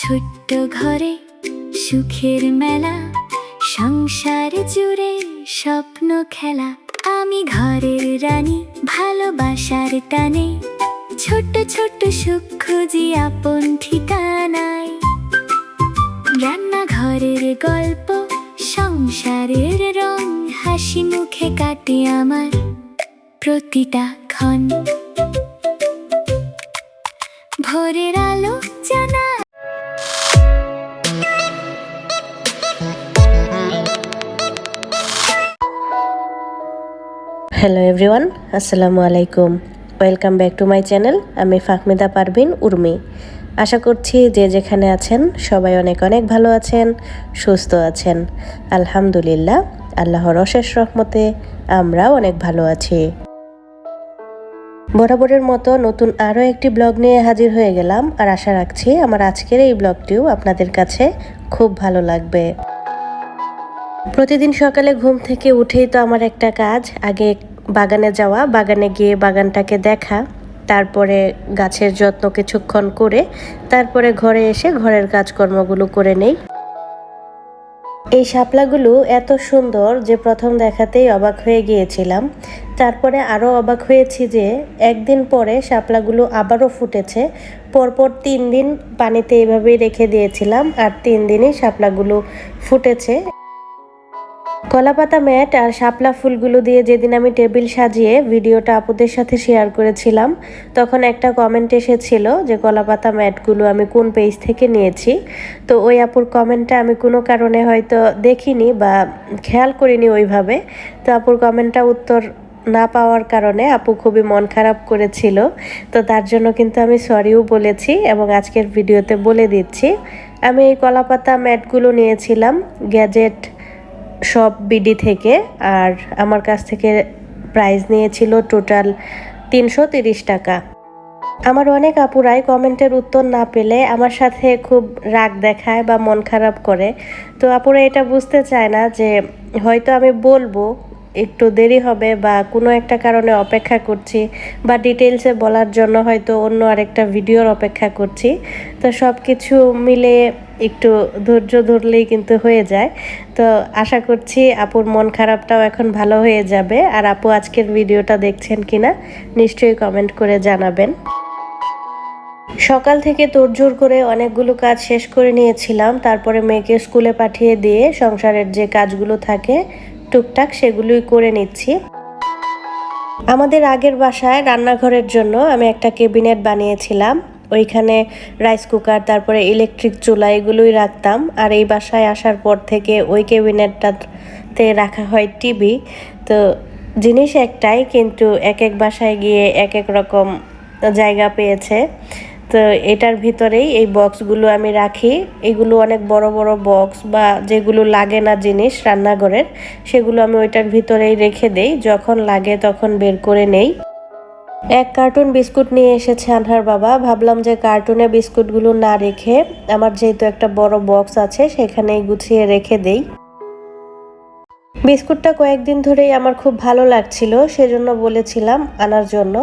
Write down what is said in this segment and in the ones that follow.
ছোট্ট ঘরে সুখের মেলা, সংসার জুড়ে স্বপ্ন খেলা। আমি ঘরের রানী, ভালোবাসার টানে ছোট্ট ছোট্ট সুখ খুঁজি আপন ঠিকানায়। রান্নাঘরের গল্প, সংসারের রং, হাসি মুখে কাটে আমার প্রতিটা ক্ষণ। ভোরের আলো জানা। হ্যালো এভরিওয়ান, আসসালামু আলাইকুম। Welcome back to my channel. আমি ফাহমিদা পারভিন উর্মি। আশা করছি যে যেখানে আছেন সবাই অনেক অনেক ভালো আছেন, সুস্থ আছেন। আলহামদুলিল্লাহ, আল্লাহর অশেষ রহমতে আমরাও অনেক ভালো আছি। বরাবরের মতো নতুন আরও একটি ব্লগ নিয়ে হাজির হয়ে গেলাম, আর আশা রাখছি আমার আজকের এই ব্লগটিও আপনাদের কাছে খুব ভালো লাগবে। প্রতিদিন সকালে ঘুম থেকে উঠেই তো আমার একটা কাজ, আগে বাগানে যাওয়া, বাগানে গিয়ে বাগানটাকে দেখা, তারপরে গাছের যত্ন কিছুক্ষণ করে তারপরে ঘরে এসে ঘরের কাজকর্মগুলো করে নেই। এই শাপলাগুলো এত সুন্দর যে প্রথম দেখাতেই অবাক হয়ে গিয়েছিলাম। তারপরে আরও অবাক হয়েছি যে একদিন পরে শাপলাগুলো আবারও ফুটেছে। পরপর 3 দিন পানিতে এভাবেই রেখে দিয়েছিলাম, আর 3 দিনই শাপলাগুলো ফুটেছে। কলাপাতা ম্যাট আর শাপলা ফুলগুলো দিয়ে যেদিন আমি টেবিল সাজিয়ে ভিডিওটা আপুদের সাথে শেয়ার করেছিলাম, তখন একটা কমেন্ট এসেছিল যে কলাপাতা ম্যাটগুলো আমি কোন পেজ থেকে নিয়েছি। তো ওই আপুর কমেন্টটা আমি কোনো কারণে হয়তো দেখিনি বা খেয়াল করিনি ওইভাবে। তো আপুর কমেন্টটা উত্তর না পাওয়ার কারণে আপু খুবই মন খারাপ করেছিল। তো তার জন্য কিন্তু আমি সরিও বলেছি এবং আজকের ভিডিওতে বলে দিচ্ছি। আমি এই কলাপাতা ম্যাটগুলো নিয়েছিলাম গ্যাজেট সব বিডি থেকে, আর আমার কাছ থেকে প্রাইস নিয়েছিল টোটাল 330 টাকা। আমার অনেক আপুরাই কমেন্টের উত্তর না পেলে আমার সাথে খুব রাগ দেখায় বা মন খারাপ করে। তো আপুরা এটা বুঝতে চায় না যে হয়তো আমি বলবো একটু দেরি হবে বা কোনো একটা কারণে অপেক্ষা করছি, বা ডিটেলসে বলার জন্য হয়তো অন্য আরেকটা ভিডিওর অপেক্ষা করছি। তো সব কিছু মিলে একটু ধৈর্য ধরলেই কিন্তু হয়ে যায়। তো আশা করছি আপুর মন খারাপটাও এখন ভালো হয়ে যাবে। আর আপু আজকের ভিডিওটা দেখছেন কিনা নিশ্চয়ই কমেন্ট করে জানাবেন। সকাল থেকে তোড়জোড় করে অনেকগুলো কাজ শেষ করে নিয়েছিলাম, তারপরে মেয়েকে স্কুলে পাঠিয়ে দিয়ে সংসারের যে কাজগুলো থাকে টুকটাক সেগুলোই করে নিচ্ছি। আমাদের আগের বাসায় রান্নাঘরের জন্য আমি একটা ক্যাবিনেট বানিয়েছিলাম, ওইখানে রাইস কুকার, তারপরে ইলেকট্রিক চুলা এগুলোই রাখতাম। আর এই বাসায় আসার পর থেকে ওই ক্যাবিনেটটাতে রাখা হয় টিভি। তো জিনিস একটাই, কিন্তু এক এক বাসায় গিয়ে এক এক রকম জায়গা পেয়েছে। তো এটার ভিতরেই এই বক্সগুলো আমি রাখি। এগুলো অনেক বড় বড় বক্স, বা যেগুলো লাগে না জিনিস রান্নাঘরের, সেগুলো আমি ওইটার ভিতরেই রেখে দেই, যখন লাগে তখন বের করে নেই। এক কার্টুন বিস্কুট নিয়ে এসেছে আনহার বাবা। ভাবলাম যে কার্টুনে বিস্কুটগুলো না রেখে আমার যেহেতু একটা বড় বক্স আছে সেখানেই গুছিয়ে রেখে দেই। বিস্কুটটা কয়েকদিন ধরেই আমার খুব ভালো লাগছিল, সেজন্য বলেছিলাম আনার জন্য।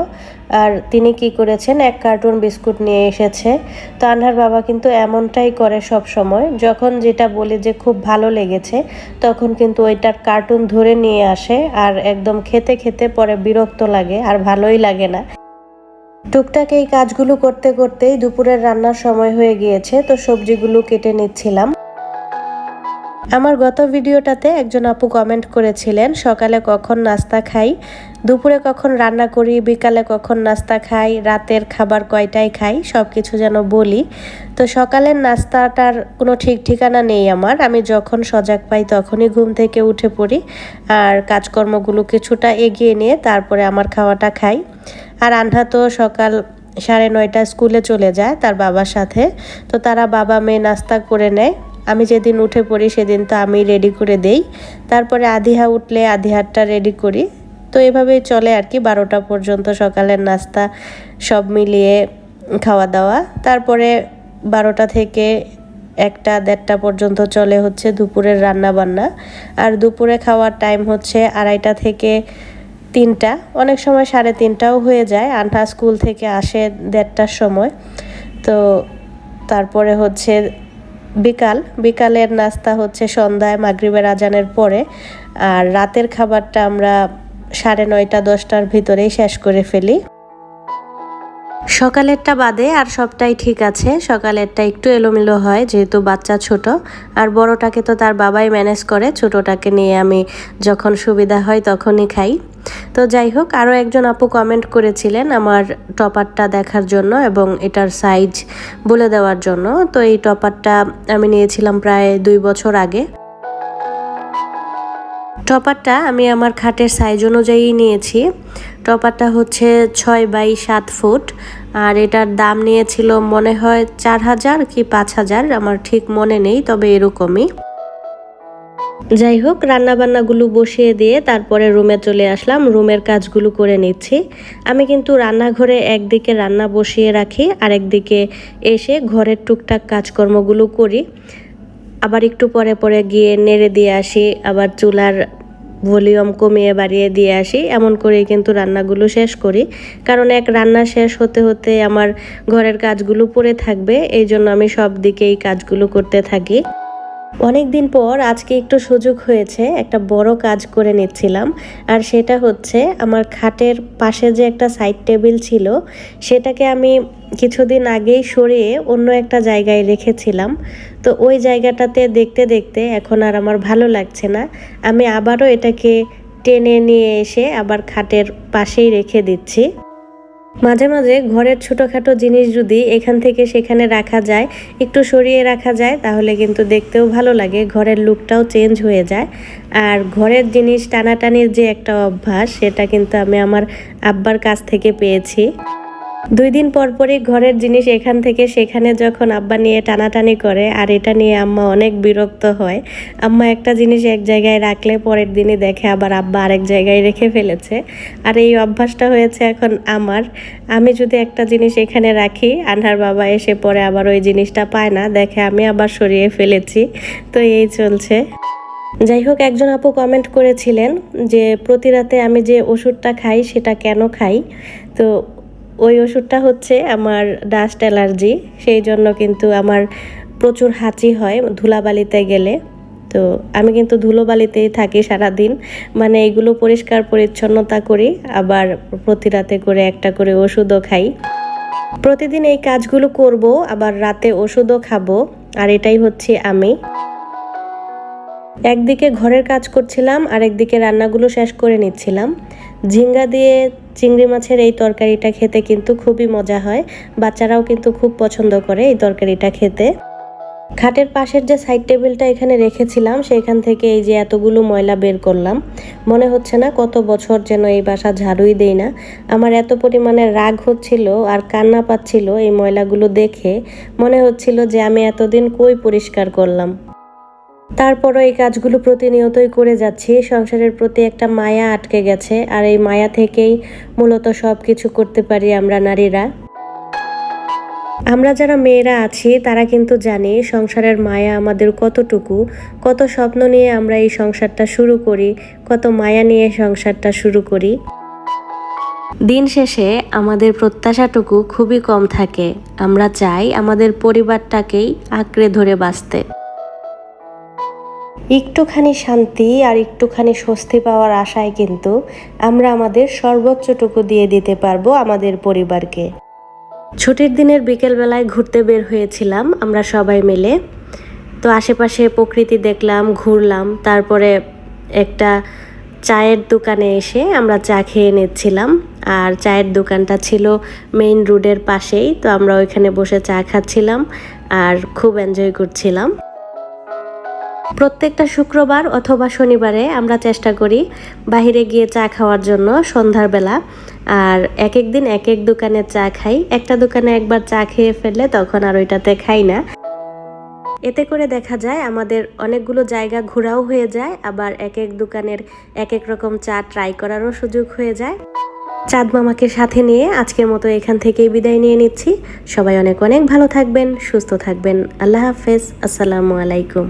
আর তিনি কি করেছেন, এক কার্টুন বিস্কুট নিয়ে এসেছে। তো আনহার বাবা কিন্তু এমনটাই করে সব সময়, যখন যেটা বলে যে খুব ভালো লেগেছে তখন কিন্তু ওইটার কার্টুন ধরে নিয়ে আসে, আর একদম খেতে খেতে পরে বিরক্ত লাগে আর ভালোই লাগে না। টুকটাক এই কাজগুলো করতে করতেই দুপুরের রান্নার সময় হয়ে গিয়েছে। তো সবজিগুলো কেটে নিচ্ছিলাম। আমার গত ভিডিওটাতে একজন আপু কমেন্ট করেছিলেন সকালে কখন নাস্তা খাই, দুপুরে কখন রান্না করি, বিকালে কখন নাস্তা খাই, রাতের খাবার কয়টায় খাই, সব কিছু যেন বলি। তো সকালের নাস্তাটার কোনো ঠিক ঠিকানা নেই আমার। আমি যখন সজাগ পাই তখনই ঘুম থেকে উঠে পড়ি, আর কাজকর্মগুলো কিছুটা এগিয়ে নিয়ে তারপরে আমার খাওয়াটা খাই। আর আনহা তো সকাল 9:30 স্কুলে চলে যায় তার বাবার সাথে। তো তারা বাবা মেয়ে নাস্তা করে নেয়। আমি যেদিন উঠে পড়ি সেদিন তো আমি রেডি করে দেই, তারপরে আদিহা উঠলে আদিহারটা রেডি করি। তো এভাবেই চলে আর কি 12টা পর্যন্ত সকালের নাস্তা সব মিলিয়ে খাওয়া দাওয়া। তারপরে 12টা থেকে 1টা-1:30 পর্যন্ত চলে হচ্ছে দুপুরের রান্না বান্না। আর দুপুরে খাওয়ার টাইম হচ্ছে 2:30 থেকে 3টা, অনেক সময় 3:30টাও হয়ে যায়। আনহা স্কুল থেকে আসে 1:30টার সময়। তো তারপরে হচ্ছে বিকালের নাস্তা হচ্ছে সন্ধ্যায় মাগরিবের আজানের পরে, আর রাতের খাবারটা আমরা 9:30 10টার ভিতরেই শেষ করে ফেলি। সকালেরটা বাদে আর সবটাই ঠিক আছে। সকালেরটা একটু এলোমেলো হয় যেহেতু বাচ্চা ছোট, আর বড়টাকে তো তার বাবাই ম্যানেজ করে, ছোটটাকে নিয়ে আমি যখন সুবিধা হয় তখনই খাই। তো যাই হোক, আরও একজন আপু কমেন্ট করেছিলেন আমার টপারটা দেখার জন্য এবং এটার সাইজ বলে দেওয়ার জন্য। তো এই টপারটা আমি নিয়েছিলাম প্রায় 2 বছর আগে। টপারটা আমি আমার খাটের সাইজ অনুযায়ী নিয়েছি। টপারটা হচ্ছে 6x7 ফুট, আর এটার দাম নিয়েছিল মনে হয় 4000 কি 5000, আমার ঠিক মনে নেই, তবে এরকমই। যাই হোক, রান্নাবান্নাগুলো বসিয়ে দিয়ে তারপরে রুমে চলে আসলাম, রুমের কাজগুলো করে নিচ্ছি। আমি কিন্তু রান্নাঘরে একদিকে রান্না বসিয়ে রাখি, আর একদিকে এসে ঘরের টুকটাক কাজকর্মগুলো করি। আবার একটু পরে পরে গিয়ে নেড়ে দিয়ে আসি, আবার চুলার ভলিউম কমিয়ে বাড়িয়ে দিয়ে আসি। এমন করেই কিন্তু রান্নাগুলো শেষ করি, কারণ এক রান্না শেষ হতে হতে আমার ঘরের কাজগুলো পড়ে থাকবে, এই জন্য আমি সব দিকেই কাজগুলো করতে থাকি। অনেক দিন পর আজকে একটু সুযোগ হয়েছে, একটা বড় কাজ করে নিচ্ছিলাম, আর সেটা হচ্ছে আমার খাটের পাশে যে একটা সাইড টেবিল ছিল সেটাকে আমি কিছুদিন আগেই সরিয়ে অন্য একটা জায়গায় রেখেছিলাম। তো ওই জায়গাটাতে দেখতে দেখতে এখন আর আমার ভালো লাগছে না, আমি আবারও এটাকে টেনে নিয়ে এসে আবার খাটের পাশেই রেখে দিচ্ছি। মাঝে মাঝে ঘরের ছোটোখাটো জিনিস যদি এখান থেকে সেখানে রাখা যায়, একটু সরিয়ে রাখা যায়, তাহলে কিন্তু দেখতেও ভালো লাগে, ঘরের লুকটাও চেঞ্জ হয়ে যায়। আর ঘরের জিনিস টানাটানির যে একটা অভ্যাস, সেটা কিন্তু আমি আমার আব্বার কাছ থেকে পেয়েছি। 2 দিন পর পরই ঘরের জিনিস এখান থেকে সেখানে যখন আব্বা নিয়ে টানাটানি করে, আর এটা নিয়ে আম্মা অনেক বিরক্ত হয়। আম্মা একটা জিনিস এক জায়গায় রাখলে পরের দিনই দেখে আবার আব্বা আরেক জায়গায় রেখে ফেলেছে, আর এই অভ্যাসটা হয়েছে এখন আমার। আমি যদি একটা জিনিস এখানে রাখি, আনহার বাবা এসে পরে আবার ওই জিনিসটা পায় না, দেখে আমি আবার সরিয়ে ফেলেছি। তো এই চলছে। যাই হোক, একজন আপু কমেন্ট করেছিলেন যে প্রতি রাতে আমি যে ওষুধটা খাই সেটা কেন খাই। তো ওই ওষুধটা হচ্ছে আমার ডাস্ট অ্যালার্জি, সেই জন্য কিন্তু আমার প্রচুর হাঁচি হয় ধুলাবালিতে গেলে। তো আমি কিন্তু ধুলোবালিতেই থাকি সারাদিন, মানে এগুলো পরিষ্কার পরিচ্ছন্নতা করি, আবার প্রতি রাতে করে একটা করে ওষুধও খাই। প্রতিদিন এই কাজগুলো করব, আবার রাতে ওষুধও খাবো, আর এটাই হচ্ছে আমি। একদিকে ঘরের কাজ করছিলাম, আর একদিকে রান্নাগুলো শেষ করে নিচ্ছিলাম। ঝিঙ্গা দিয়ে চিংড়ি মাছের এই তরকারিটা খেতে কিন্তু খুবই মজা হয়, বাচ্চারাও কিন্তু খুব পছন্দ করে এই তরকারিটা খেতে। খাটের পাশের যে সাইড টেবিলটা এখানে রেখেছিলাম, সেখান থেকে এই যে এতগুলো ময়লা বের করলাম। মনে হচ্ছে না কত বছর যেন এই বাসা ঝাড়ুই দেই না। আমার এত পরিমাণে রাগ হচ্ছিল আর কান্না পাচ্ছিল এই ময়লাগুলো দেখে, মনে হচ্ছিল যে আমি এতদিন কই পরিষ্কার করলাম। তারপরও এই কাজগুলো প্রতিনিয়তই করে যাচ্ছি, সংসারের প্রতি একটা মায়া আটকে গেছে, আর এই মায়া থেকেই মূলত সব কিছু করতে পারি আমরা নারীরা। আমরা যারা মেয়েরা আছি তারা কিন্তু জানি সংসারের মায়া আমাদের কতটুকু, কত স্বপ্ন নিয়ে আমরা এই সংসারটা শুরু করি, কত মায়া নিয়ে সংসারটা শুরু করি। দিন শেষে আমাদের প্রত্যাশাটুকু খুবই কম থাকে, আমরা চাই আমাদের পরিবারটাকেই আঁকড়ে ধরে বাঁচতে। একটুখানি শান্তি আর একটুখানি স্বস্তি পাওয়ার আশায় কিন্তু আমরা আমাদের সর্বোচ্চটুকু দিয়ে দিতে পারবো আমাদের পরিবারকে। ছুটির দিনের বিকেলবেলায় ঘুরতে বের হয়েছিলাম আমরা সবাই মিলে। তো আশেপাশে প্রকৃতি দেখলাম, ঘুরলাম, তারপরে একটা চায়ের দোকানে এসে আমরা চা খেয়ে নিচ্ছিলাম। আর চায়ের দোকানটা ছিল মেইন রোডের পাশেই, তো আমরা ওইখানে বসে চা খাচ্ছিলাম আর খুব এনজয় করছিলাম। প্রত্যেকটা শুক্রবার অথবা শনিবারে আমরা চেষ্টা করি বাইরে গিয়ে চা খাওয়ার জন্য সন্ধ্যার বেলা, আর এক এক দিন এক এক দোকানে চা খাই। একটা দোকানে একবার চা খেয়ে ফেললে তখন আর ওইটাতে খাই না। এতে করে দেখা যায় আমাদের অনেকগুলো জায়গা ঘোরাও হয়ে যায়, আবার এক এক দোকানের এক এক রকম চা ট্রাই করারও সুযোগ হয়ে যায়। চাঁদ মামাকে সাথে নিয়ে আজকের মতো এখান থেকেই বিদায় নিয়ে নিচ্ছি। সবাই অনেক অনেক ভালো থাকবেন, সুস্থ থাকবেন। আল্লাহ হাফেজ, আসসালামু আলাইকুম।